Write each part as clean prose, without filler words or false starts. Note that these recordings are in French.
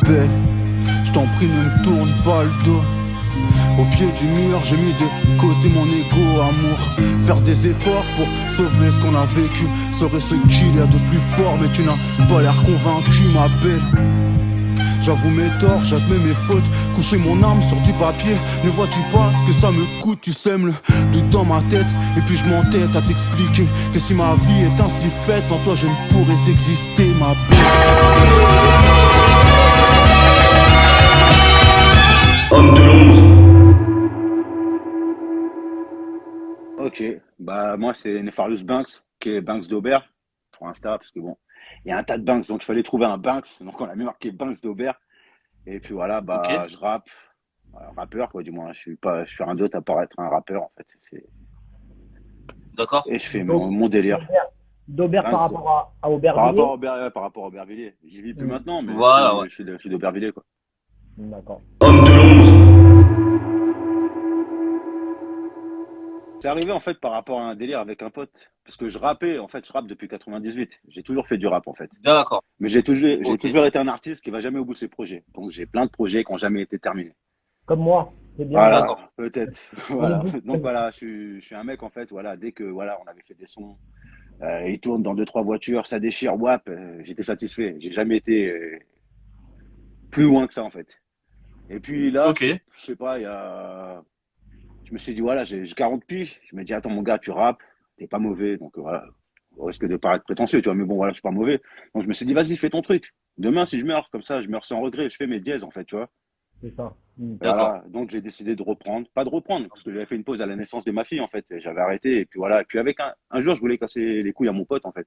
belle. Je t'en prie, ne me tourne pas le dos. Au pied du mur, j'ai mis de côté mon ego, amour. Faire des efforts pour sauver ce qu'on a vécu serait ce qu'il y a de plus fort, mais tu n'as pas l'air convaincu, ma belle. J'avoue mes torts, j'admets mes fautes. Coucher mon âme sur du papier. Ne vois-tu pas ce que ça me coûte? Tu sèmes le doute dans ma tête. Et puis je m'entête à t'expliquer que si ma vie est ainsi faite, sans toi je ne pourrais exister, ma belle. Homme de l'ombre. Ok, bah moi c'est Nefarious Banks, qui est Banks d'Aubert, pour Insta, parce que bon, il y a un tas de Banks, donc il fallait trouver un Banks, donc on a mis marqué Banks d'Aubert, et puis voilà, Ok, bah je rappe, rappeur quoi, du moins, je suis rien d'autre à part être un rappeur en fait, d'accord. et je fais D'Au- mon délire, D'Aubert par Banks, rapport à par rapport Aubervilliers. à par rapport à Aubervilliers, j'y vis plus Hmm. maintenant, mais Voilà, ouais. je suis d'Aubervilliers quoi. D'accord. Homme de l'ombre. C'est arrivé en fait par rapport à un délire avec un pote, parce que je rappe depuis 98, j'ai toujours fait du rap en fait. D'accord. Mais j'ai Ok. toujours été un artiste qui va jamais au bout de ses projets. Donc j'ai plein de projets qui n'ont jamais été terminés. Comme moi, c'est bien moi. Voilà, D'accord. peut-être. On est Voilà. beaucoup Donc comme voilà, je suis un mec en fait, voilà, dès que voilà, on avait fait des sons, ils tournent dans deux, trois voitures, ça déchire, wap, j'étais satisfait. J'ai jamais été plus loin que ça en fait. Et puis là, Ok. je sais pas, je me suis dit, voilà, j'ai 40 piges. Je me dis, attends mon gars, tu rappes, t'es pas mauvais. Donc voilà, au risque de paraître prétentieux, tu vois, mais bon voilà, je suis pas mauvais. Donc je me suis dit, vas-y, fais ton truc. Demain, si je meurs comme ça, je meurs sans regret, je fais mes dièses en fait, tu vois. c'est ça. Hmm. D'accord. Voilà, donc j'ai décidé de reprendre, pas de reprendre, parce que j'avais fait une pause à la naissance de ma fille en fait, et j'avais arrêté, et puis voilà, et puis avec un jour je voulais casser les couilles à mon pote en fait.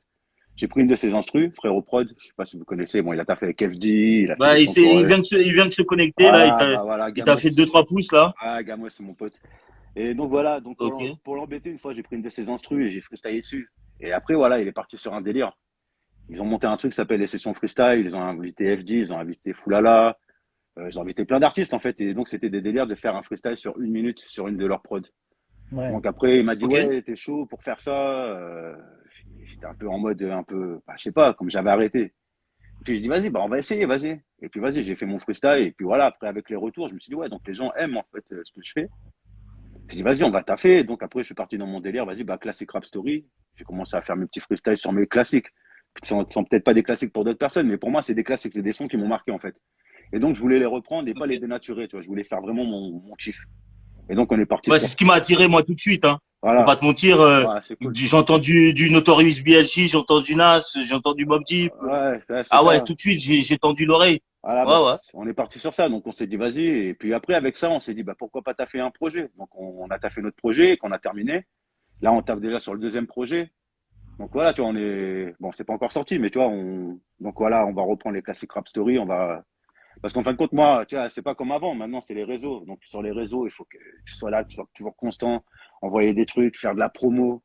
J'ai pris une de ses instrus, Frérot Prod, je sais pas si vous connaissez, bon il a taffé avec FD, il a fait Bah, des sons pour eux. il vient de se connecter là. Voilà, bah voilà, Il t'a Gamos, fait deux trois pouces là. ah Gamos c'est mon pote. Et donc voilà, donc Ok. pour l'embêter une fois j'ai pris une de ses instrus et j'ai freestylé dessus. Et après voilà, il est parti sur un délire. Ils ont monté un truc qui s'appelle les sessions freestyle, ils ont invité FD, ils ont invité Foulala, ils ont invité plein d'artistes en fait, et donc c'était des délires de faire un freestyle sur une minute sur une de leurs prods. Ouais. Donc après, il m'a dit, Ok. ouais, t'es chaud pour faire ça. J'étais un peu en mode, un peu, bah, je sais pas, comme j'avais arrêté. Et puis j'ai dit, vas-y, bah, on va essayer, vas-y. Et puis vas-y, j'ai fait mon freestyle. Et puis voilà, après, avec les retours, je me suis dit, ouais, donc les gens aiment en fait ce que je fais. J'ai dit, vas-y, on va taffer. Donc après, je suis parti dans mon délire, vas-y, bah, classique rap story. J'ai commencé à faire mes petits freestyles sur mes classiques. Qui sont peut-être pas des classiques pour d'autres personnes, mais pour moi, c'est des classiques, c'est des sons qui m'ont marqué en fait. Et donc, je voulais les reprendre et pas les Ok. dénaturer, tu vois. Je voulais faire vraiment mon kiff. Et donc, on est parti Ouais, c'est sur, ce qui m'a attiré moi tout de suite, hein. Faut voilà. pas te mentir. Ouais, c'est cool. J'ai entendu du Notorious B.I.G., j'ai entendu Nas, j'ai entendu Mobb Deep. Ouais, c'est Ah ouais, ça. tout de suite, j'ai tendu l'oreille. Voilà, bah, Ouais, ouais. on est parti sur ça. Donc, on s'est dit, vas-y. Et puis après, avec ça, on s'est dit, bah, pourquoi pas taffer un projet? Donc, on a taffé notre projet, qu'on a terminé. Là, on taffe déjà sur le deuxième projet. Donc, voilà, tu vois, bon, c'est pas encore sorti, mais tu vois, donc voilà, on va reprendre les classiques Rap Story. Parce qu'en fin de compte, moi, tu vois, c'est pas comme avant. Maintenant, c'est les réseaux. Donc, sur les réseaux, il faut que tu sois là, que tu sois toujours constant, envoyer des trucs, faire de la promo.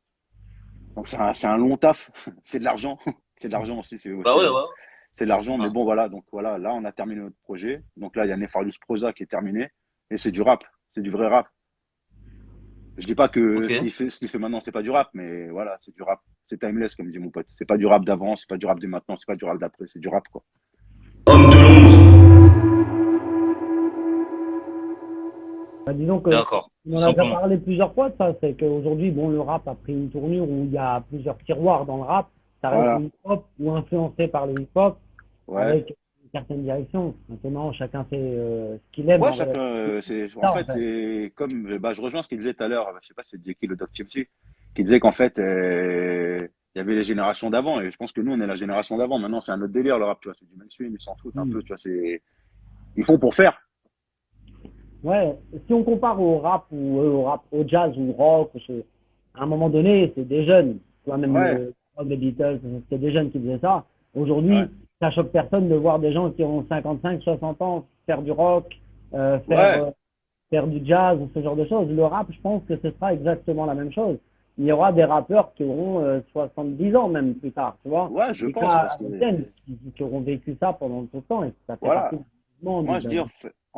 Donc, c'est un long taf. C'est de l'argent. C'est de l'argent aussi. Bah ouais, ouais. C'est de l'argent, mais Ouais. bon, voilà. Donc voilà, là, on a terminé notre projet. Donc là, il y a Nefarious Prosa qui est terminé. Et c'est du rap. C'est du vrai rap. Je dis pas que Ok. ce qu'il fait maintenant, c'est pas du rap, mais voilà, c'est du rap. C'est timeless, comme dit mon pote. C'est pas du rap d'avant, c'est pas du rap de maintenant, c'est pas du rap d'après, c'est du rap, quoi. Homme de l'ombre. Bah, disons que D'accord. on Tout en a déjà simplement. parlé plusieurs fois de ça, c'est qu'aujourd'hui, bon, le rap a pris une tournure où il y a plusieurs tiroirs dans le rap. Ça reste le Voilà. hip-hop ou influencé par le hip-hop Ouais. avec une certaine direction. Maintenant, chacun fait ce qu'il aime Ouais, en chacun, réalité. en Ça, en fait, fait. c'est comme, bah, je rejoins ce qu'il disait tout à l'heure, je sais pas si c'est Jackie le Doc Chimsy, qui disait qu'en fait, il y avait les générations d'avant, et je pense que nous, on est la génération d'avant. Maintenant, c'est un autre délire, le rap, tu vois, c'est du mainstream, ils s'en foutent un Hmm. peu, tu vois, ils font pour faire. Ouais, si on compare au rap ou au rap, au jazz ou au rock, à un moment donné, c'est des jeunes. Tu vois, même Ouais, le rock des Beatles, c'était des jeunes qui faisaient ça. ouais, Aujourd'hui, ça choque personne de voir des gens qui ont 55, 60 ans faire du rock, ouais, faire du jazz ou ce genre de choses. Le rap, je pense que ce sera exactement la même chose. Il y aura des rappeurs qui auront 10 ans même plus tard, tu vois. ouais, je Des pense, cas parce à l'ancienne que, qui auront vécu ça pendant tout le temps et ça fait partie voilà, du mouvement, moi, je dis, en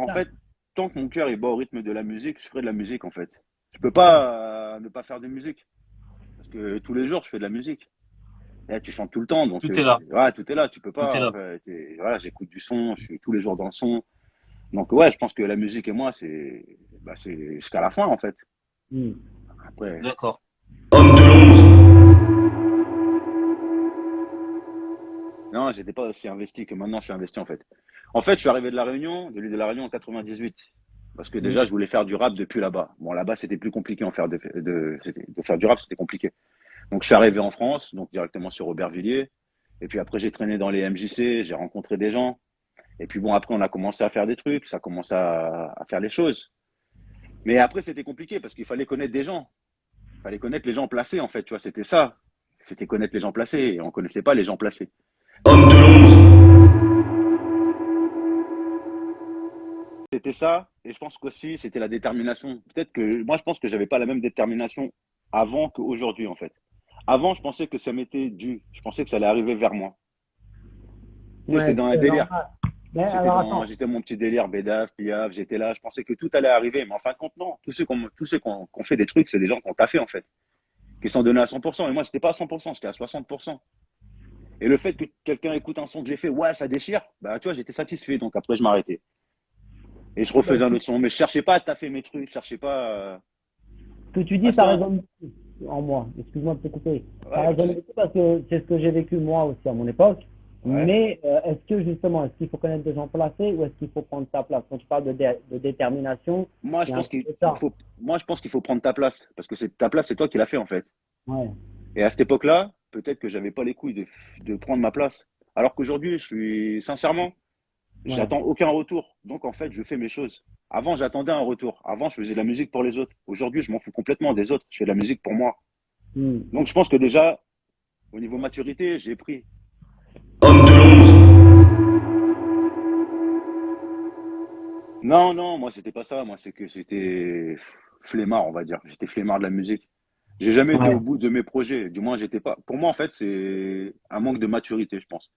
ça. fait, tant que mon cœur est bat au rythme de la musique, je ferai de la musique, en fait. Je peux pas ne pas faire de musique, parce que tous les jours, je fais de la musique. là, tu chantes tout le temps, donc Tout est là. ouais, tout est là. Tu peux Tout est pas. là. Voilà, j'écoute du son, je suis tous les jours dans le son. Donc ouais, je pense que la musique et moi, c'est jusqu'à la fin en fait. Hmm. Après, D'accord. non, j'étais pas aussi investi que maintenant je suis investi en fait. En fait, je suis arrivé de l'île de la Réunion en 98. Parce que Hmm. déjà, je voulais faire du rap depuis là-bas. Bon, là-bas, c'était plus compliqué de faire du rap, c'était compliqué. Donc, je suis arrivé en France, donc directement sur Aubervilliers. Et puis après, j'ai traîné dans les MJC, j'ai rencontré des gens. Et puis bon, après, on a commencé à faire des trucs, ça a commencé à faire les choses. Mais après, c'était compliqué parce qu'il fallait connaître des gens. Il fallait connaître les gens placés, en fait, tu vois, c'était ça. C'était connaître les gens placés et on connaissait pas les gens placés. C'était ça, et je pense qu'aussi, c'était la détermination. Peut-être que moi, je pense que j'avais pas la même détermination avant qu'aujourd'hui, en fait. Avant, je pensais que ça m'était dû. Je pensais que ça allait arriver vers moi. Tu sais, j'étais Ouais, dans un c'est délire. normal. Mais alors attends, J'étais mon petit délire, Bédaf, Piaf, j'étais là. Je pensais que tout allait arriver, mais en fin de compte, non. Tous ceux qui ont fait des trucs, c'est des gens qui ont taffé, en fait. Qui sont donnés à 100%. Et moi, j'étais pas à 100%, j'étais à 60%. Et le fait que quelqu'un écoute un son que j'ai fait, ouais, ça déchire, bah, tu vois, j'étais satisfait. Donc après, je m'arrêtais. Et je bah, refaisais un autre son. Mais je cherchais pas à taffer mes trucs, je cherchais pas ce que tu dis, à ça ça. résonne beaucoup en moi. Excuse-moi de te couper. Ça Ouais, pas de résonne souci. beaucoup parce que c'est ce que j'ai vécu moi aussi à mon époque. Ouais. Mais est-ce que justement, est-ce qu'il faut connaître des gens placés ou est-ce qu'il faut prendre sa place? Quand tu parles de détermination, Moi, il je y a un pense peu qu'il de ça. faut, moi, je pense qu'il faut prendre ta place. Parce que c'est ta place, c'est toi qui l'as fait, en fait. Ouais, Et à cette époque-là, peut-être que j'avais pas les couilles de prendre ma place. Alors qu'aujourd'hui, sincèrement, ouais. j'attends aucun retour. Donc, en fait, je fais mes choses. Avant, j'attendais un retour. Avant, je faisais de la musique pour les autres. Aujourd'hui, je m'en fous complètement des autres. Je fais de la musique pour moi. Hmm. Donc, je pense que déjà, au niveau maturité, j'ai pris. Non, non, moi, c'était pas ça. Moi, c'est que c'était flemmard, on va dire. J'étais flemmard de la musique. J'ai jamais été au Ouais. bout de mes projets. Du moins, j'étais pas. Pour moi, en fait, c'est un manque de maturité, je pense.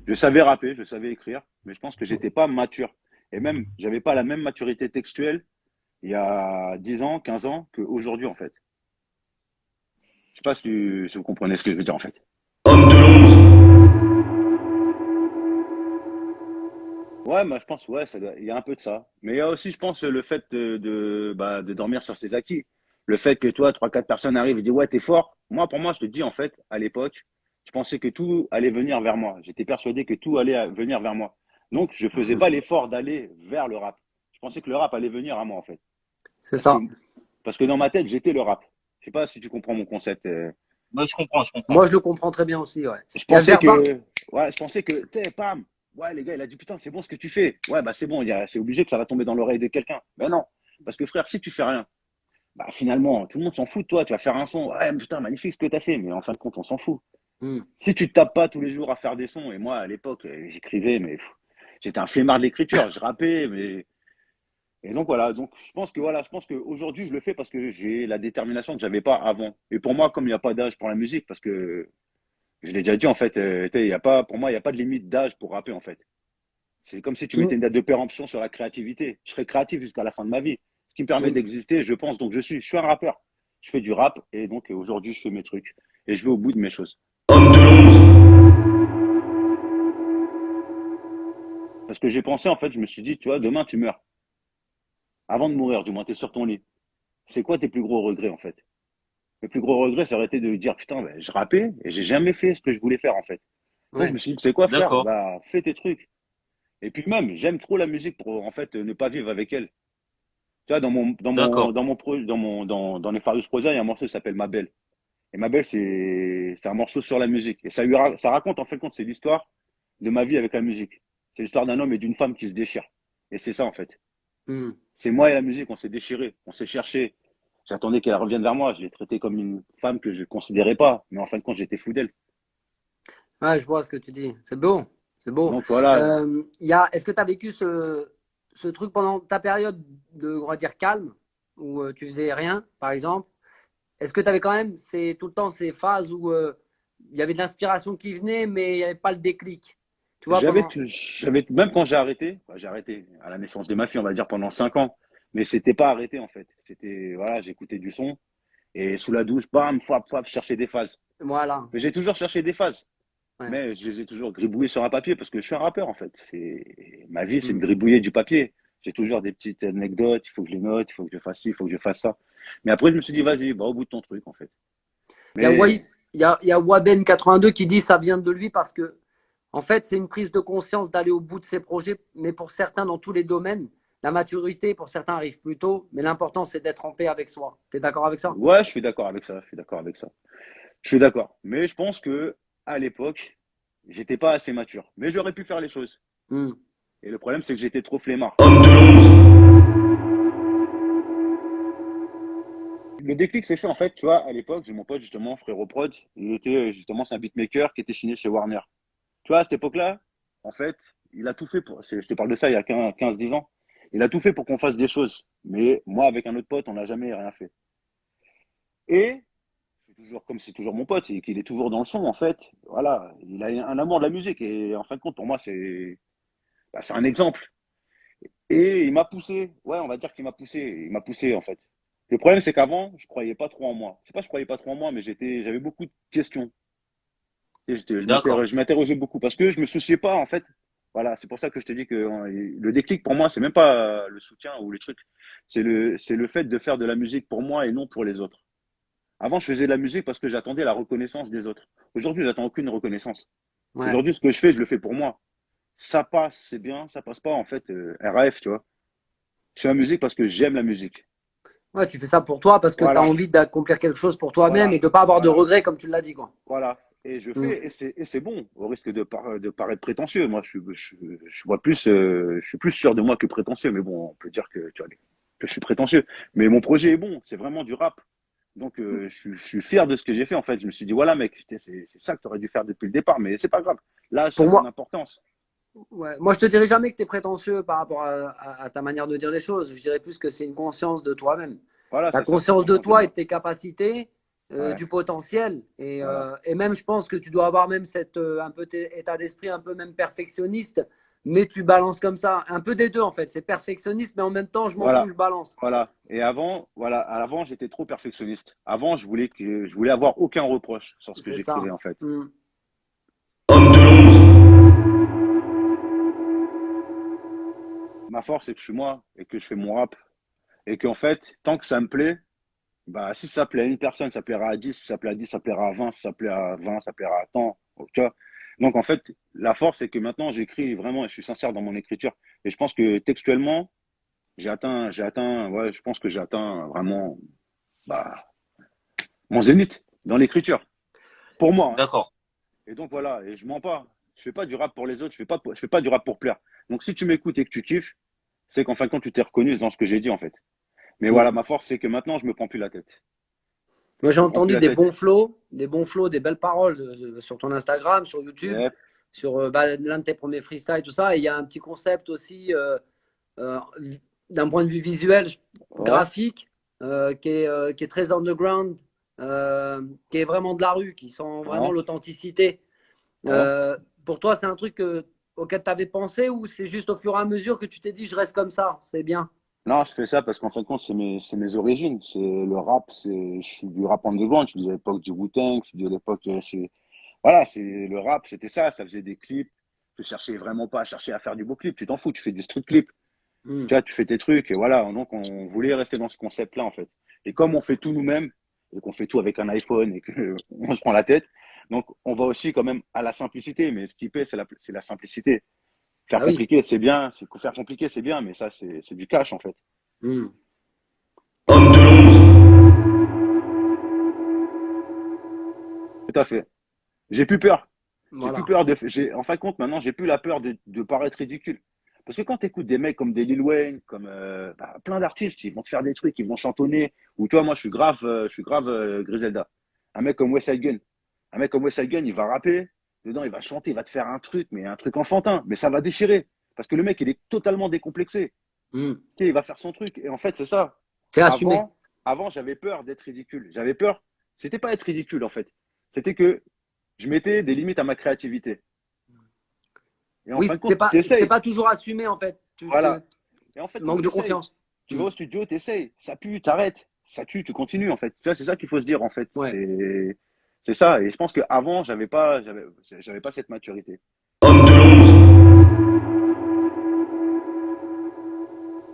Je savais rapper, je savais écrire, mais je pense que j'étais pas mature. Et même, j'avais pas la même maturité textuelle il y a 10 ans, 15 ans qu'aujourd'hui, en fait. Je sais pas si vous comprenez ce que je veux dire, en fait. Ouais, je pense, ouais, il y a un peu de ça. Mais il y a aussi, je pense, le fait de dormir sur ses acquis. Le fait que toi, trois, quatre personnes arrivent et disent, ouais, t'es fort. Moi, pour moi, je te dis, en fait, à l'époque, je pensais que tout allait venir vers moi. J'étais persuadé que tout allait venir vers moi. Donc, je faisais pas l'effort d'aller vers le rap. Je pensais que le rap allait venir à moi, en fait. C'est Parce que, ça. parce que dans ma tête, j'étais le rap. Je sais pas si tu comprends mon concept. Moi, je comprends, je comprends. Moi, je le comprends très bien aussi. Ouais. Je Il y a pensais Germain. que, ouais, je pensais que, t'es, pam, ouais, les gars, il a dit, putain, c'est bon ce que tu fais. Ouais, bah, c'est bon, c'est obligé que ça va tomber dans l'oreille de quelqu'un. Mais non. Parce que frère, si tu fais rien, bah, finalement, tout le monde s'en fout de toi. Tu vas faire un son. Ouais, mais putain, magnifique ce que tu as fait. Mais en fin de compte, on s'en fout. Hmm. Si tu te tapes pas tous les jours à faire des sons, et moi, à l'époque, j'écrivais, mais j'étais un flemmard de l'écriture. Je rappais, mais. Et donc voilà, donc je pense qu'aujourd'hui je le fais parce que j'ai la détermination que j'avais pas avant. Et pour moi, comme il n'y a pas d'âge pour la musique, parce que je l'ai déjà dit en fait, il y a pas, pour moi il n'y a pas de limite d'âge pour rapper en fait. C'est comme si tu mettais Tu- une date de péremption sur la créativité. Je serai créatif jusqu'à la fin de ma vie. Ce qui me permet Oui. d'exister, je pense. Donc je suis un rappeur. Je fais du rap et donc aujourd'hui je fais mes trucs et je vais au bout de mes choses. Parce que j'ai pensé en fait, je me suis dit, tu vois, demain tu meurs. Avant de mourir, du moins, tu es sur ton lit. C'est quoi tes plus gros regrets en fait? Le plus gros regret, ça aurait été de dire, putain, ben, je rappais et j'ai jamais fait ce que je voulais faire en fait. Donc je Ouais. me suis dit, c'est quoi faire? D'accord. Bah, fais tes trucs. Et puis même, j'aime trop la musique pour en fait ne pas vivre avec elle. Tu vois, D'accord. dans les Farious Prosa, il y a un morceau qui s'appelle Ma Belle. Et Ma Belle, c'est un morceau sur la musique. Et ça raconte, en fait, compte, c'est l'histoire de ma vie avec la musique. C'est l'histoire d'un homme et d'une femme qui se déchirent. Et c'est ça, en fait. Hmm. C'est moi et la musique, on s'est déchirés, on s'est cherché. J'attendais qu'elle revienne vers moi. Je l'ai traitée comme une femme que je ne considérais pas. Mais en fin de compte, j'étais fou d'elle. Ouais, je vois ce que tu dis. C'est beau. C'est beau. Donc voilà. Est-ce que tu as vécu ce truc pendant ta période de, on va dire, calme, où tu faisais rien, par exemple? Est-ce que tu avais quand même tout le temps ces phases où il y avait de l'inspiration qui venait, mais il n'y avait pas le déclic? Tu vois, pendant. Même quand j'ai arrêté à la naissance de ma fille, on va dire pendant 5 ans. Mais c'était pas arrêté, en fait. C'était, voilà, j'écoutais du son. Et sous la douche, bam, fap, fap, je cherchais des phases. Voilà. Mais j'ai toujours cherché des phases. Ouais. Mais je les ai toujours gribouillées sur un papier parce que je suis un rappeur, en fait. Ma vie, c'est de Mm. gribouiller du papier. J'ai toujours des petites anecdotes, il faut que je les note, il faut que je fasse ci, il faut que je fasse ça. Mais après, je me suis dit, vas-y, va au bout de ton truc, en fait. Il y a, Mais il y a Waben82 qui dit ça vient de lui parce que, en fait, c'est une prise de conscience d'aller au bout de ses projets, mais pour certains, dans tous les domaines, la maturité, pour certains, arrive plus tôt, mais l'important, c'est d'être en paix avec soi. Tu es d'accord avec ça? ouais, je suis d'accord avec ça. Je suis d'accord avec ça. Je suis d'accord. Mais je pense que à l'époque, j'étais pas assez mature. Mais j'aurais pu faire les choses. Mm. Et le problème, c'est que j'étais trop flemmard. Le déclic s'est fait en fait, tu vois, à l'époque, j'ai mon pote justement, Frérot Prod, il était justement, c'est un beatmaker qui était signé chez Warner. Tu vois, à cette époque-là, en fait, il a tout fait pour, je te parle de ça il y a 15-10 ans, il a tout fait pour qu'on fasse des choses. Mais moi, avec un autre pote, on n'a jamais rien fait. Et, toujours, comme c'est toujours mon pote, et qu'il est toujours dans le son, en fait, voilà, il a un amour de la musique. Et en fin de compte, pour moi, c'est un exemple. Et il m'a poussé, ouais, on va dire qu'il il m'a poussé en fait. Le problème, c'est qu'avant, je croyais pas trop en moi. C'est pas que je croyais pas trop en moi, mais j'avais beaucoup de questions. Et D'accord. je m'interrogeais beaucoup parce que je me souciais pas, en fait. Voilà, c'est pour ça que je te dis que le déclic pour moi, c'est même pas le soutien ou les trucs. C'est le fait de faire de la musique pour moi et non pour les autres. Avant, je faisais de la musique parce que j'attendais la reconnaissance des autres. Aujourd'hui, j'attends aucune reconnaissance. Ouais. Aujourd'hui, ce que je fais, je le fais pour moi. Ça passe, c'est bien. Ça passe pas, en fait, RAF, tu vois. Je fais la musique parce que j'aime la musique. Ouais, tu fais ça pour toi parce que tu as Voilà, envie d'accomplir quelque chose pour toi-même voilà, et de ne pas avoir de voilà, regrets, comme tu l'as dit, quoi. voilà. Et je Mm. fais, et c'est bon, au risque de paraître prétentieux. Moi, je vois plus, je suis plus sûr de moi que prétentieux. Mais bon, on peut dire que, tu vois, que je suis prétentieux. Mais mon projet est bon, c'est vraiment du rap. Donc, je suis fier de ce que j'ai fait, en fait. Je me suis dit, voilà, mec, putain, c'est ça que tu aurais dû faire depuis le départ, mais c'est pas grave. Là, ça Pour a son moi, importance. ouais, moi, je te dirais jamais que tu es prétentieux par rapport à ta manière de dire les choses. Je dirais plus que c'est une conscience de toi-même. Voilà, La c'est ça, c'est conscience de conscience de toi et moi. de tes capacités, Ouais, du potentiel. voilà, Et même, je pense que tu dois avoir même cet un peu état d'esprit un peu même perfectionniste, mais tu balances comme ça. Un peu des deux, en fait. C'est perfectionniste, mais en même temps, je m'en fous, voilà, je balance. voilà. Et avant, voilà, avant, j'étais trop perfectionniste. Avant, je voulais avoir aucun reproche sur ce que C'est j'écrivais, ça. en fait. Mm. Ma force, c'est que je suis moi et que je fais mon rap. Et qu'en fait, tant que ça me plaît, bah, si ça plaît à une personne, ça plaira à 10, si ça plaît à 10, ça plaira à 20, si ça plaît à 20, ça plaira à tant. Tu vois. Donc, en fait, la force, c'est que maintenant, j'écris vraiment et je suis sincère dans mon écriture. Et je pense que textuellement, ouais, je pense que j'ai atteint vraiment, bah, mon zénith dans l'écriture. Pour moi, hein. D'accord. Et donc, voilà. Et je mens pas. Je fais pas du rap pour les autres. Je fais pas du rap pour plaire. Donc, si tu m'écoutes et que tu kiffes, c'est qu'en fin de compte, tu t'es reconnu dans ce que j'ai dit, en fait. Mais voilà, Mm. ma force, c'est que maintenant, je me prends plus la tête. Moi, j'ai Je me prends plus entendu la tête. des bons flows, des belles paroles sur ton Instagram, sur YouTube, Yep. sur l'un de tes premiers freestyles, tout ça. Et il y a un petit concept aussi euh, d'un point de vue visuel, Ouais. graphique, qui est très underground, qui est vraiment de la rue, qui sent vraiment Ouais. l'authenticité. Ouais. Euh, pour toi, c'est un truc auquel tu avais pensé ou c'est juste au fur et à mesure que tu t'es dit, je reste comme ça, c'est bien? Non, je fais ça parce qu'en fin de compte, c'est mes origines. C'est le rap, je suis du rap underground. Je suis de l'époque du Wu-Tang, je suis de l'époque, voilà, c'est le rap, c'était ça faisait des clips. Je cherchais vraiment pas à chercher à faire du beau clip. Tu t'en fous, tu fais du street clip. Mm. Tu vois, tu fais tes trucs et voilà. Donc, on voulait rester dans ce concept-là, en fait. Et comme on fait tout nous-mêmes et qu'on fait tout avec un iPhone et que on se prend la tête, donc, on va aussi quand même à la simplicité. Mais ce qui paie, c'est la simplicité. Faire Ah oui. compliqué, c'est bien. Faire compliqué, c'est bien, mais ça, c'est du cash, en fait. Mm. Tout à fait. J'ai plus peur. J'ai plus Voilà. peur en fin de compte, maintenant, j'ai plus la peur de paraître ridicule. Parce que quand tu écoutes des mecs comme des Lil Wayne, comme plein d'artistes, ils vont te faire des trucs, ils vont chantonner. Ou tu vois, moi, je suis grave Griselda. Un mec comme West Side Gun. Un mec comme West Side Gun, il va rapper. Dedans, il va chanter, il va te faire un truc, mais un truc enfantin. Mais ça va déchirer. Parce que le mec, il est totalement décomplexé. Mm. Tu sais, il va faire son truc. Et en fait, c'est ça. C'est assumé. Avant, j'avais peur d'être ridicule. J'avais peur. C'était pas être ridicule, en fait. C'était que je mettais des limites à ma créativité. Et en Oui, fin de compte, c'était t'essayes. pas toujours assumé en fait. Voilà. Et en fait, non, Manque de t'essayes. confiance. Tu vas Mm. au studio, t'essayes. Ça pue, t'arrêtes. Ça tue, tu continues, en fait. Ça, c'est ça qu'il faut se dire, en fait. Ouais. C'est ça. Et je pense qu'avant, j'avais pas cette maturité.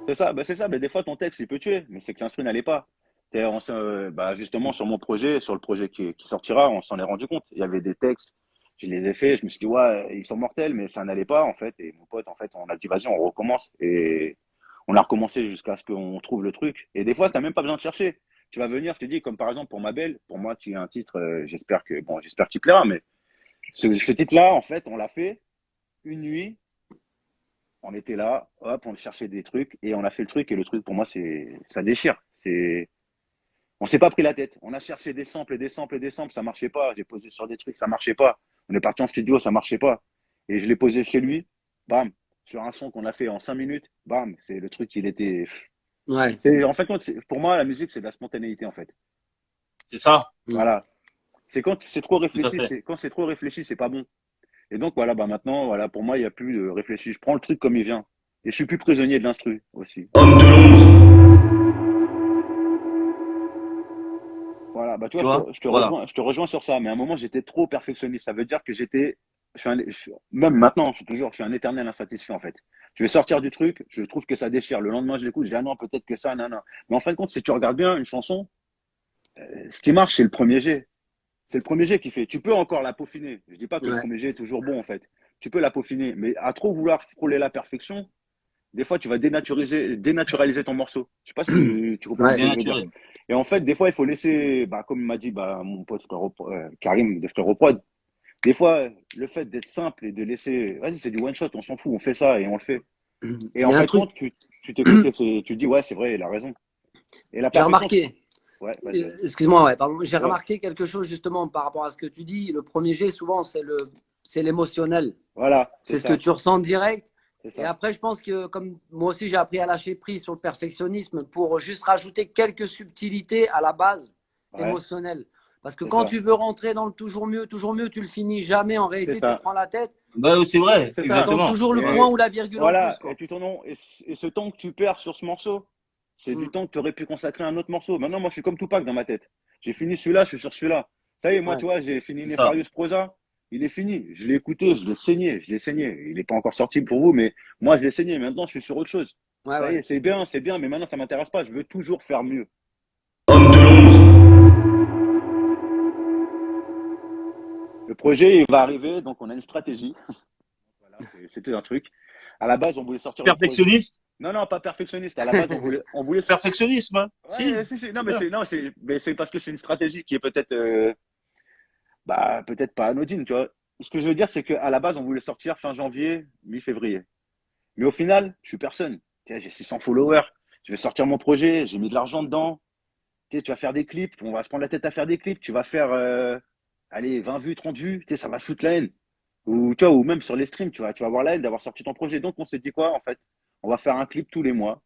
C'est ça. Mais des fois, ton texte, il peut tuer, mais c'est que l'instru n'allait pas. Justement, sur mon projet, sur le projet qui sortira, on s'en est rendu compte. Il y avait des textes, je les ai faits, je me suis dit, ouais, ils sont mortels, mais ça n'allait pas, en fait. Et mon pote, en fait, on a dit, vas-y, on recommence. Et on a recommencé jusqu'à ce qu'on trouve le truc. Et des fois, t'as même pas besoin de chercher. Tu vas venir, je te dis, comme par exemple pour Ma Belle, pour moi, qui est un titre, j'espère qu'il plaira, mais ce titre-là, en fait, on l'a fait une nuit. On était là, hop, on cherchait des trucs et on a fait le truc. Et le truc, pour moi, ça déchire. On s'est pas pris la tête. On a cherché des samples et des samples et des samples, ça marchait pas. J'ai posé sur des trucs, ça marchait pas. On est parti en studio, ça marchait pas. Et je l'ai posé chez lui, bam, sur un son qu'on a fait en 5 minutes, bam, c'est le truc, il était. Ouais. En fait, pour moi, la musique, c'est de la spontanéité, en fait. C'est ça. Voilà. C'est quand c'est trop Tout à réfléchi, fait. quand c'est trop réfléchi, c'est pas bon. Et donc, voilà, bah maintenant, voilà, pour moi, il n'y a plus de réfléchi. Je prends le truc comme il vient. Et je suis plus prisonnier de l'instru aussi. Voilà, bah tu Tu vois, vois? Voilà. je te rejoins sur ça, mais à un moment, j'étais trop perfectionniste. Ça veut dire que même maintenant, je suis un éternel insatisfait, en fait. Je vais sortir du truc, je trouve que ça déchire. Le lendemain, je l'écoute, je dis, ah non, peut-être que ça, non, non. Mais en fin de compte, si tu regardes bien une chanson, ce qui marche, c'est le premier jet. C'est le premier jet qui fait. Tu peux encore la peaufiner. Je dis pas que le Ouais. premier jet est toujours bon, en fait. Tu peux la peaufiner, mais à trop vouloir frôler la perfection, des fois, tu vas dénaturaliser ton morceau. Je sais pas si tu comprends ce Ouais. que Bien je veux dire. naturel. Et en fait, des fois, il faut laisser, bah, comme il m'a dit mon pote Karim de Frérot Prod, des fois, le fait d'être simple et de laisser, vas-y, c'est du one shot, on s'en fout, on fait ça et on le fait. Et Il y en a un fait, truc, quand tu t'écoutes et tu te dis, ouais, c'est vrai, il a raison. Et la j'ai perfection, remarqué, ouais, vas-y. excuse-moi, ouais, pardon, j'ai Ouais, remarqué quelque chose justement par rapport à ce que tu dis. Le premier jet, souvent, c'est l'émotionnel. voilà, C'est ce que tu ressens direct. c'est Et ça. après, je pense que comme moi aussi, j'ai appris à lâcher prise sur le perfectionnisme pour juste rajouter quelques subtilités à la base Ouais, émotionnelle. Parce que c'est quand ça. tu veux rentrer dans le toujours mieux, tu le finis jamais. En C'est réalité, tu te ça. prends la tête. Bah, oui, c'est vrai. C'est Tu ça. attends Exactement. toujours le point Et ou la virgule en plus, voilà, quoi. et ce temps que tu perds sur ce morceau, c'est du Mm. temps que tu aurais pu consacrer à un autre morceau. Maintenant, moi, je suis comme Tupac dans ma tête. J'ai fini celui-là, je suis sur celui-là. Ça y est, moi, Ouais. tu vois, j'ai fini C'est ça. Nefarious Prosa. Il est fini. Je l'ai écouté, je l'ai saigné. Il n'est pas encore sorti pour vous, mais moi, je l'ai saigné. Maintenant, je suis sur autre chose. Ouais, Ça y ouais. est, c'est bien, mais maintenant, ça m'intéresse pas. Je veux toujours faire mieux. Le projet, il va arriver, donc on a une stratégie. Voilà, c'était un truc. À la base, on voulait sortir le projet. Perfectionniste. Non, non, pas perfectionniste. À la base, on voulait Perfectionnisme, hein. Si. Ouais, si. Non, C'est bien. mais c'est parce que c'est une stratégie qui est peut-être, peut-être pas anodine, tu vois. Ce que je veux dire, c'est qu'à la base, on voulait sortir fin janvier, mi-février. Mais au final, je suis personne. Tu vois, j'ai 600 followers. Je vais sortir mon projet. J'ai mis de l'argent dedans. Tu sais, tu vas faire des clips. On va se prendre la tête à faire des clips. Tu vas faire, allez, 20 vues, 30 vues. Tu sais, ça va foutre la haine. Ou, tu vois, ou même sur les streams, tu vas avoir la haine d'avoir sorti ton projet. Donc, on s'est dit quoi, en fait? On va faire un clip tous les mois.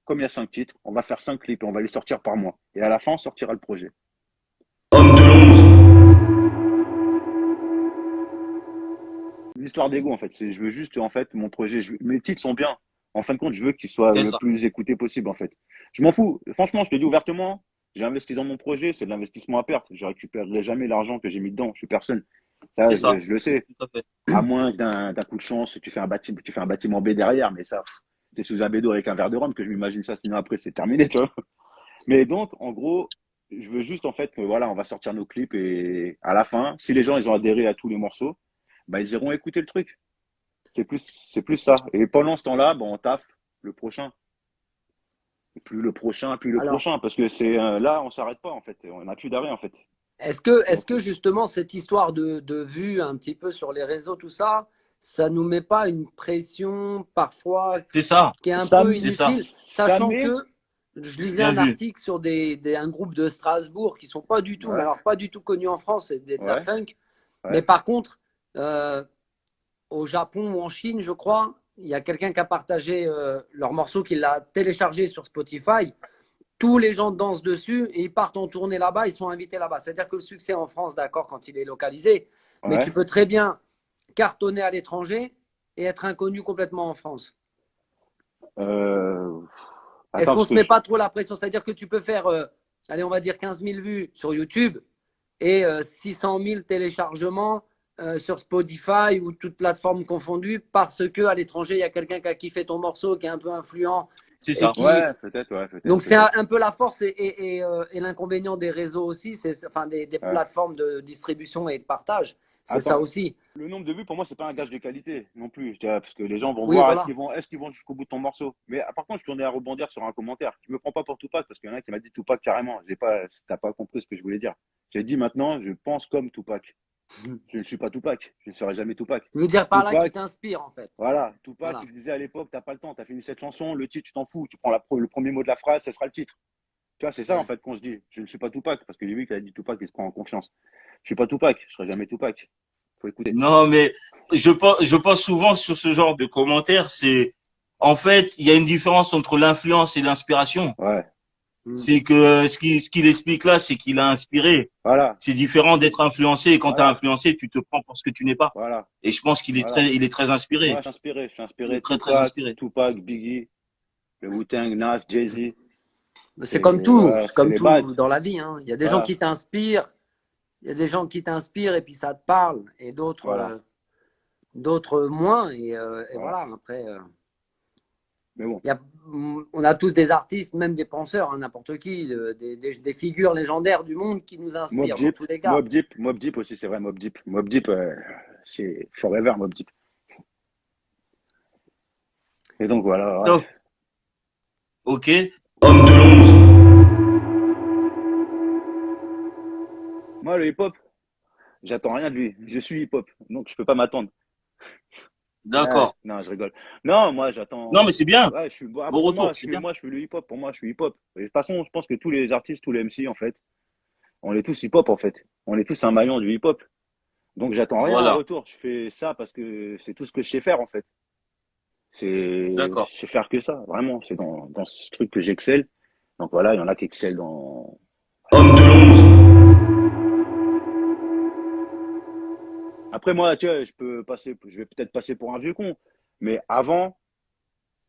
Comme il y a 5 titres, on va faire 5 clips et on va les sortir par mois. Et à la fin, on sortira le projet. Une histoire d'ego, en fait. Je veux juste, en fait, mon projet. Mes titres sont bien. En fin de compte, je veux qu'ils soient C'est le ça. plus écoutés possible, en fait. Je m'en fous. Franchement, je te dis ouvertement, j'ai investi dans mon projet, c'est de l'investissement à perte. Je récupérerai jamais l'argent que j'ai mis dedans. Je suis personne. Ça, C'est ça. je le sais. Tout à fait. À moins que d'un coup de chance, tu fais un bâtiment B derrière, mais ça, c'est sous un bédo avec un verre de rhum que je m'imagine ça, sinon après, c'est terminé, tu vois. Mais donc, en gros, je veux juste, en fait, que voilà, on va sortir nos clips et à la fin, si les gens, ils ont adhéré à tous les morceaux, bah, ils iront écouter le truc. C'est plus ça. Et pendant ce temps-là, bon, on taffe le prochain. Et plus le prochain, plus le Alors, prochain. Parce que c'est là, on s'arrête pas, en fait. On n'a plus d'arrêt, en fait. est-ce Donc, que justement cette histoire de vue un petit peu sur les réseaux, tout ça, ça nous met pas une pression parfois C'est ça. qui est un ça, peu C'est ça. inutile, ça sachant met, que je lisais Bien un vu. article sur un groupe de Strasbourg qui sont pas du tout, mais ouais, alors pas du tout connus en France, c'est de la ouais, funk. Mais ouais, par contre, euh, au Japon ou en Chine, je crois, il y a quelqu'un qui a partagé leur morceau, qui l'a téléchargé sur Spotify. Tous les gens dansent dessus et ils partent en tournée là-bas, ils sont invités là-bas. C'est-à-dire que le succès en France, d'accord, quand il est localisé, mais tu ouais. peux très bien cartonner à l'étranger et être inconnu complètement en France. Euh, Est-ce attends, qu'on parce se que met pas trop la pression? C'est-à-dire que tu peux faire, allez, on va dire 15 000 vues sur YouTube et 600 000 téléchargements sur Spotify ou toute plateforme confondue parce qu'à l'étranger, il y a quelqu'un qui a kiffé ton morceau, qui est un peu influent. C'est Et ça. qui... Ouais, peut-être, ouais, peut-être. Donc, c'est peut-être. un peu la force et l'inconvénient des réseaux aussi, enfin des Ouais. plateformes de distribution et de partage. C'est Attends, ça aussi. le nombre de vues, pour moi, c'est pas un gage de qualité non plus. Tu vois, parce que les gens vont Oui, voir voilà. est-ce qu'ils vont jusqu'au bout de ton morceau. Mais par contre, je tournais à rebondir sur un commentaire. Tu me prends pas pour Tupac parce qu'il y en a qui m'a dit Tupac carrément. T'as pas compris ce que je voulais dire. J'ai dit maintenant, je pense comme Tupac. Je ne suis pas Tupac. Je ne serai jamais Tupac. Je veux dire par là qui Tupac, t'inspire, en fait. voilà, Tupac, Voilà. tu le disais à l'époque, t'as pas le temps, t'as fini cette chanson, le titre, tu t'en fous, tu prends le premier mot de la phrase, ce sera le titre. Tu vois, c'est ça Ouais. en fait qu'on se dit. Je ne suis pas Tupac, parce que lui qui a dit Tupac, il se prend en confiance. Je suis pas Tupac, je serai jamais Tupac. Faut écouter. Non, mais je pense souvent sur ce genre de commentaires, c'est, en fait, il y a une différence entre l'influence et l'inspiration. Ouais, C'est que ce qu'il explique là, c'est qu'il a inspiré. voilà, C'est différent d'être influencé. Et quand tu as voilà, influencé, tu te prends pour ce que tu n'es pas. voilà, Et je pense qu'il est voilà. il est très Moi, inspiré. je suis Il inspiré est très, très inspiré. Tupac, Biggie, le Wu-Tang, Nas, Jay-Z. C'est comme tout, Ouais, c'est c'est comme les tout bases. dans la vie, hein. Il y a des gens Voilà, qui t'inspirent, il y a des gens qui t'inspirent et puis ça te parle, et voilà, d'autres moins. Et voilà. voilà, après, Mais bon, on a tous des artistes, même des penseurs, hein, n'importe qui, des figures légendaires du monde qui nous Mob inspirent dans Deep, tous les cas. Mob Deep aussi, c'est vrai, Mob Deep. Mob Deep, c'est forever, Mob Deep. Et donc voilà, ouais. Top. Ok. Homme de l'ombre. Moi, le hip-hop, j'attends rien de lui. Je suis hip-hop, donc je peux pas m'attendre. Ouais, D'accord. non, je rigole. Non, moi, Non, j'attends. mais c'est bien. Ouais, Bon pour moi, retour, c'est bien. je suis le hip-hop. Pour moi, je suis hip-hop. Et de toute façon, je pense que tous les artistes, tous les MC, en fait, on est tous hip-hop, en fait. On est tous un maillon du hip-hop. Donc, j'attends rien en Voilà. retour. Je fais ça parce que c'est tout ce que je sais faire, en fait. Je D'accord. sais faire que ça, vraiment. C'est dans ce truc que j'excelle. Donc voilà, il y en a qui excellent dans. Homme de l'ombre. Après, moi, tu vois, je vais peut-être passer pour un vieux con. Mais avant,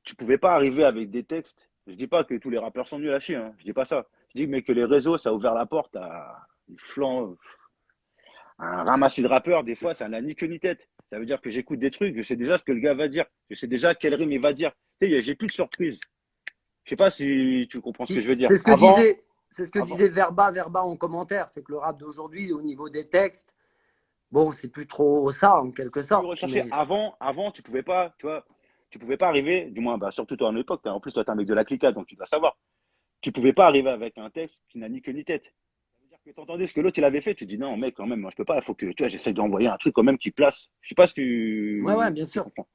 tu pouvais pas arriver avec des textes. Je dis pas que tous les rappeurs sont nuls à chier, hein. Je dis pas ça. Je dis mais que les réseaux, ça a ouvert la porte à des flancs, un ramassis de rappeurs. Des fois, ça n'a ni queue ni tête. Ça veut dire que j'écoute des trucs, je sais déjà ce que le gars va dire. Je sais déjà quelle rime il va dire. Tu sais, j'ai plus de surprise. Je sais pas si tu comprends ce que je veux dire. C'est ce que Avant, disait, c'est ce que avant, disait Verba en commentaire, c'est que le rap d'aujourd'hui, au niveau des textes, bon, c'est plus trop ça en quelque plus sorte. recherché. Mais Avant, tu pouvais pas, tu vois, tu pouvais pas arriver, du moins, bah, surtout toi à l'époque. En plus, toi, t'es un mec de la cliquade, donc tu dois savoir. Tu pouvais pas arriver avec un texte qui n'a ni queue ni tête. Ça veut dire que tu entendais ce que l'autre il avait fait, tu dis non, mec, quand même, moi je peux pas, il faut que tu vois, j'essaie d'envoyer un truc quand même qui place. Je sais pas si ouais, bien tu sûr. comprends.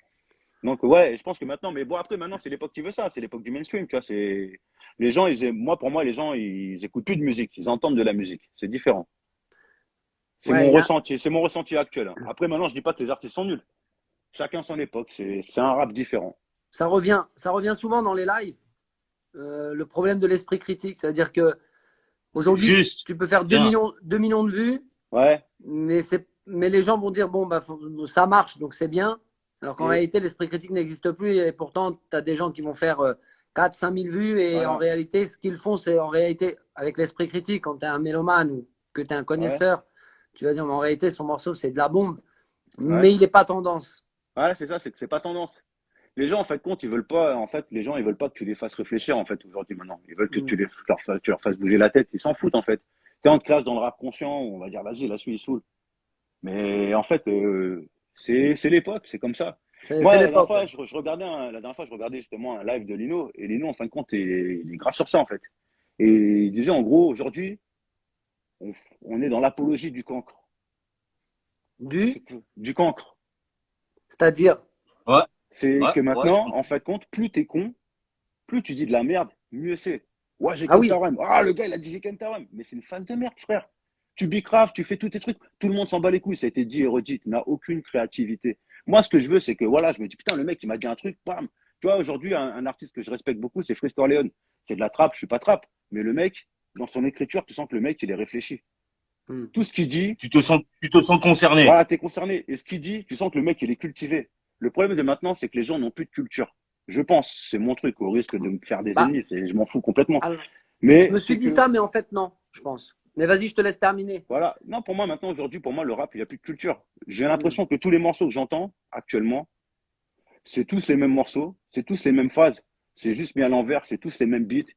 Donc ouais, je pense que maintenant, mais bon après maintenant c'est l'époque qui veut ça, c'est l'époque du mainstream, tu vois, c'est les gens pour moi les gens ils écoutent plus de musique, ils entendent de la musique, c'est différent. Ouais, il y a, C'est mon ressenti actuel, hein. Après maintenant, je dis pas que les artistes sont nuls. Chacun son époque, c'est un rap différent. ça revient souvent dans les lives. Le problème de l'esprit critique, c'est-à-dire que aujourd'hui, Juste. tu peux faire Bien. 2 millions de vues, Ouais. mais les gens vont dire bon bah ça marche donc c'est bien. Alors qu'en Et réalité, l'esprit critique n'existe plus et pourtant tu as des gens qui vont faire 4-5 000 vues et en voilà. réalité, ce qu'ils font, c'est en réalité avec l'esprit critique, quand tu es un mélomane ou que tu es un Ouais. connaisseur, tu vas dire mais en réalité son morceau c'est de la bombe, Ouais. mais il n'est pas tendance. Ouais, c'est ça, c'est que c'est pas tendance. Les gens, en fait, compte, ils veulent pas, en fait, les gens, ils veulent pas que tu les fasses réfléchir, en fait, aujourd'hui, maintenant. Ils veulent que Mm. tu leur fasses bouger la tête. Ils s'en foutent, en fait. T'es en classe dans le rap conscient, on va dire, vas-y, là-dessus, il saoule. Mais, en fait, c'est l'époque, c'est comme ça. C'est Moi, l'époque. Ouais. la dernière fois, je regardais justement un live de Lino, et Lino, en fin de compte, il est grave sur ça, en fait. Et il disait, en gros, aujourd'hui, on, on est dans l'apologie du cancre. Du cancre. C'est-à-dire, Ouais. C'est Ouais. que Ouais. maintenant, en fin de compte, plus t'es con, plus tu dis de la merde, mieux c'est. Ouais, j'ai ah oui, Kentarem. Ah, le gars, il a dit j'ai Kentarem. Mais c'est une phase de merde, frère. Tu bicraves, tu fais tous tes trucs. Tout le monde s'en bat les couilles. Ça a été dit et redit. Tu n'as aucune créativité. Moi, ce que je veux, c'est que, voilà, je me dis, putain, le mec, il m'a dit un truc, bam. Tu vois, aujourd'hui, un artiste que je respecte beaucoup, c'est Freestyle Leon. C'est de la trappe, je suis pas trappe. Mais le mec, dans son écriture, tu sens que le mec, il est réfléchi. Mm. Tout ce qu'il dit, Tu te sens concerné. voilà, t'es concerné. Et ce qu'il dit, tu sens que le mec, il est cultivé. Le problème de maintenant, c'est que les gens n'ont plus de culture. Je pense, c'est mon truc, au risque de me faire des bah, ennemis, je m'en fous complètement. alors, je Mais me c'est suis dit que, ça, mais en fait non, je pense. Mais vas-y, je te laisse terminer. Voilà. Non, pour moi, maintenant, aujourd'hui, pour moi, le rap, il n'y a plus de culture. J'ai l'impression que tous les morceaux que j'entends actuellement, c'est tous les mêmes morceaux, c'est tous les mêmes phases, c'est juste mis à l'envers, c'est tous les mêmes beats.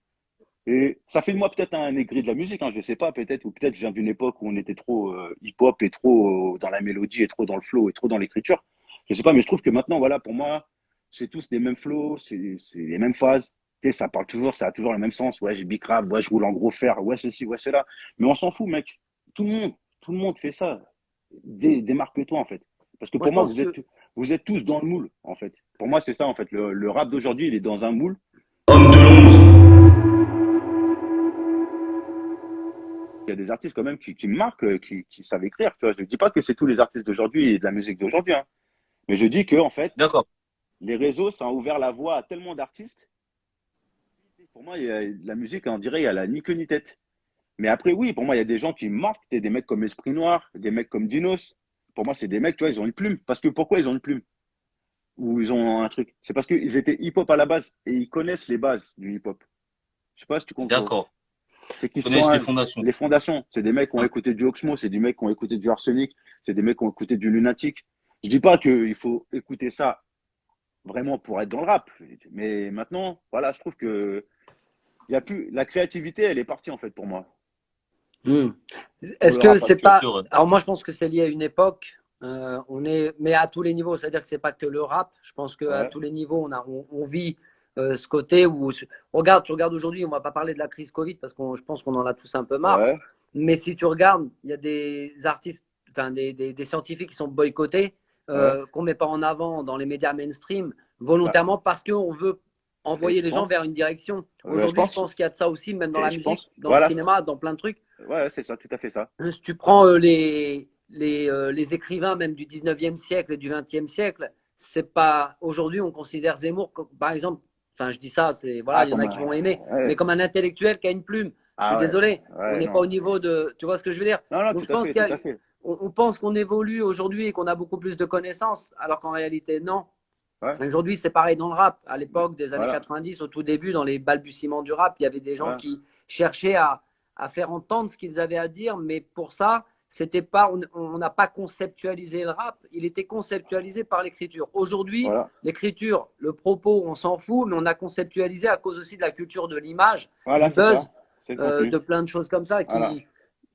Et ça fait de moi peut-être un aigri de la musique, hein, je sais pas, peut-être, ou peut-être je viens d'une époque où on était trop hip-hop et trop dans la mélodie et trop dans le flow et trop dans l'écriture. Je sais pas, mais je trouve que maintenant, voilà, pour moi, c'est tous les mêmes flows, c'est les mêmes phases. Tu sais, ça parle toujours, ça a toujours le même sens. Ouais, j'ai bicrave, ouais, je roule en gros fer, ouais, ceci, ouais, c'est là. Mais on s'en fout, mec. Tout le monde fait ça. Démarque-toi, en fait. Parce que Moi, pour je moi, pense que vous êtes tous dans le moule, en fait. Pour moi, c'est ça, en fait. Le rap d'aujourd'hui, il est dans un moule. Homme de l'ombre. Il y a des artistes quand même qui me marquent, qui savent écrire. Tu vois, je ne dis pas que c'est tous les artistes d'aujourd'hui et de la musique d'aujourd'hui, hein. Mais je dis que, en fait, D'accord. les réseaux, ça a ouvert la voie à tellement d'artistes. Pour moi, la musique, on dirait, elle a ni queue ni tête. Mais après, oui, pour moi, il y a des gens qui me marquent. Des mecs comme Esprit Noir, des mecs comme Dinos. Pour moi, c'est des mecs, tu vois, ils ont une plume. Parce que pourquoi ils ont une plume? Ou ils ont un truc? C'est parce qu'ils étaient hip-hop à la base et ils connaissent les bases du hip-hop. Je sais pas si tu comprends. D'accord. C'est qu'ils sont Connaissent les fondations. les fondations. C'est des mecs qui ont Ouais. écouté du Oxmo, c'est des mecs qui ont écouté du Arsenic, c'est des mecs qui ont écouté du Lunatic. Je dis pas qu'il faut écouter ça vraiment pour être dans le rap. Mais maintenant, voilà, je trouve que il y a plus la créativité, elle est partie en fait pour moi. Hmm. Pour Est-ce le que rap c'est actuel. pas. C'est vrai. Alors, moi, je pense que c'est lié à une époque. Mais à tous les niveaux. C'est-à-dire que c'est pas que le rap. Je pense qu'à Ouais, tous les niveaux, on vit ce côté où. Regarde, tu regardes aujourd'hui, on va pas parler de la crise Covid parce que je pense qu'on en a tous un peu marre. ouais, Mais si tu regardes, il y a des artistes, enfin des scientifiques qui sont boycottés, ouais. qu'on met pas en avant dans les médias mainstream, Bah, volontairement parce qu'on veut et envoyer je les gens pense, vers une direction. je Aujourd'hui, je pense, pense qu'il y a de ça aussi, même dans et la je musique, pense, dans le voilà, cinéma, dans plein de trucs. ouais, c'est ça, tout à fait ça. Si tu prends les écrivains même du 19e siècle et du 20e siècle, c'est pas aujourd'hui on considère Zemmour comme, par exemple, enfin je dis ça, c'est voilà, Ah, il y en comme, a qui vont aimer, mais ouais. comme un intellectuel qui a une plume. Je suis Ah ouais, désolé, on ouais, n'est pas non. au niveau de, tu vois ce que je veux dire? Non, non, Donc tout je à pense fait, tout qu'il y a, à fait. on pense qu'on évolue aujourd'hui et qu'on a beaucoup plus de connaissances, alors qu'en réalité non. Ouais, Aujourd'hui, c'est pareil dans le rap. À l'époque des années voilà, 90, au tout début, dans les balbutiements du rap, il y avait des gens voilà, qui cherchaient à faire entendre ce qu'ils avaient à dire, mais pour ça, c'était pas, on n'a pas conceptualisé le rap, il était conceptualisé par l'écriture. Aujourd'hui, voilà, l'écriture, le propos, on s'en fout, mais on a conceptualisé à cause aussi de la culture de l'image, du voilà, c'est ça. buzz, C'est le contenu. de plein de choses comme ça, Voilà.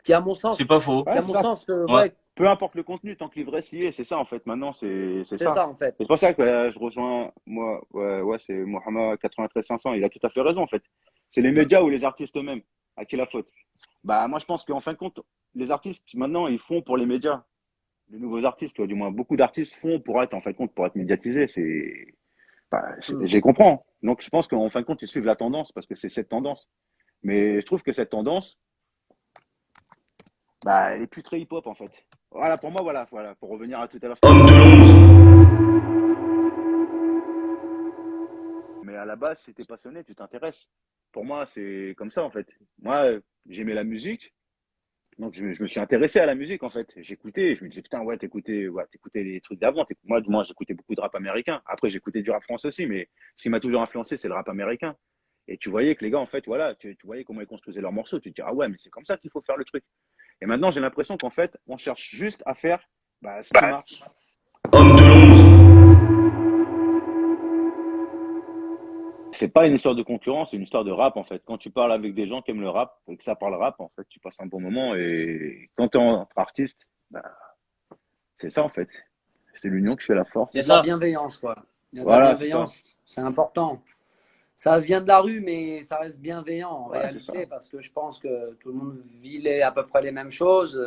qui à mon C'est sens, pas faux. qui Ouais, à c'est mon ça. sens, Ouais. ouais, Peu importe le contenu, tant que l'ivresse y est, c'est ça en fait. Maintenant, c'est c'est ça. ça en fait. C'est pour ça que je rejoins, moi, ouais, c'est Mohamed 93 500, il a tout à fait raison en fait. C'est les médias ou les artistes eux-mêmes. À qui la faute? Bah, moi, je pense qu'en fin de compte, les artistes, maintenant, ils font pour les médias. Les nouveaux artistes, du moins, beaucoup d'artistes font pour être, en fin de compte, pour être médiatisés. Bah, Hmm. j'y comprends. Donc, je pense qu'en fin de compte, ils suivent la tendance parce que c'est cette tendance. Mais je trouve que cette tendance, bah, elle est plus très hip-hop, en fait. Voilà, pour moi, voilà, pour revenir à tout à l'heure, ce que je Homme de disais. l'ombre. Mais à la base, si t'es passionné, tu t'intéresses. Pour moi, c'est comme ça, en fait. Moi, j'aimais la musique. Donc, je me suis intéressé à la musique, en fait. J'écoutais, je me disais, putain, ouais, t'écoutais les trucs d'avant. Moi, du moins, j'écoutais beaucoup de rap américain. Après, j'écoutais du rap français aussi, mais ce qui m'a toujours influencé, c'est le rap américain. Et tu voyais que les gars, en fait, voilà, tu voyais comment ils construisaient leurs morceaux. Tu te dis, ah ouais, mais c'est comme ça qu'il faut faire le truc. Et maintenant, j'ai l'impression qu'en fait, on cherche juste à faire bah, ce qui marche. Homme de l'ombre. C'est pas une histoire de concurrence, c'est une histoire de rap, en fait. Quand tu parles avec des gens qui aiment le rap et que ça parle rap, en fait, tu passes un bon moment. Et quand tu es entre artistes, bah, c'est ça, en fait. C'est l'union qui fait la Il y a C'est force. de la ça. bienveillance, quoi. Il y a de la Voilà, c'est ça. bienveillance, c'est important. Ça vient de la rue, mais ça reste bienveillant en Ouais, c'est ça. réalité, parce que je pense que tout le monde vit à peu près les mêmes choses,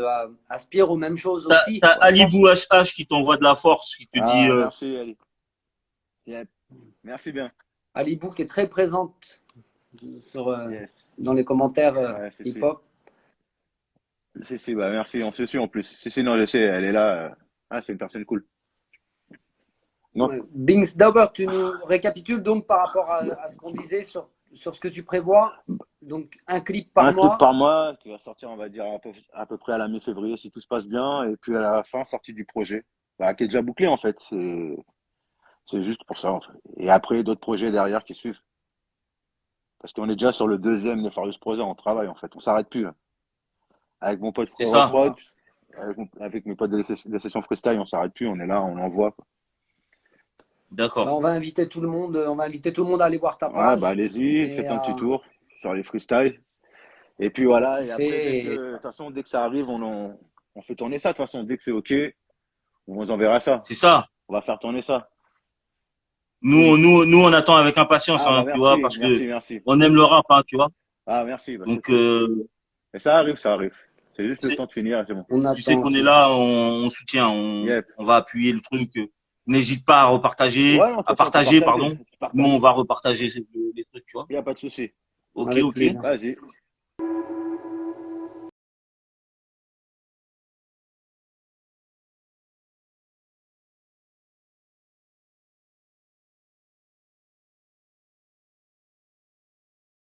aspire aux mêmes choses aussi. T'as Ouais, je Ali pense. Bouhh qui t'envoie de la force, qui te dit Ah, merci, Ali. Yep. Merci bien. Ali Bou qui est très présente Yes. dans les commentaires Ouais, si. hip-hop. Si, bah, merci. On se suit en plus. Si, non, je sais, elle est là. Ah, c'est une personne cool. Non, Ouais. Bings Dauber, tu nous récapitules donc par rapport à ce qu'on disait sur ce que tu prévois. Donc un clip par un clip mois. par mois qui va sortir, on va dire, à peu près à la mi-février si tout se passe bien. Et puis à la fin, sortie du projet. Bah, qui est déjà bouclé en fait. C'est juste pour ça en fait. Et après, d'autres projets derrière qui suivent. Parce qu'on est déjà sur le deuxième Nefarious Prosa, on travaille en fait. On s'arrête plus, là. Avec mon pote C'est Frérot ça. Prod, avec mes potes de la session freestyle, on s'arrête plus, on est là, on envoie, quoi. Bah, D'accord. on va inviter tout le monde, à aller voir ta Ouais, bah page allez-y, et faites un petit à tour sur les freestyles. Et puis voilà, et après, kiffer. de toute façon, dès que ça arrive, on fait tourner ça. De toute façon, dès que c'est OK, on vous enverra ça. C'est ça. On va faire tourner ça. Nous, on attend avec impatience, Ah, bah hein, tu vois, merci, parce que merci, merci. on aime le rap, hein, tu vois. Ah, merci, bah, c'est Donc, cool. Et ça arrive, ça arrive. C'est juste le c'est- temps de finir et c'est bon. On tu sais attend qu'on est aussi. là, on soutient, Yep. on va appuyer le truc. N'hésite pas à repartager, Ouais, non, de toute à façon, on peut partager, partager. pardon. Nous, Partage. on va repartager les trucs, tu vois. Il n'y a pas de souci. Ok, Avec ok. plaisir. Vas-y.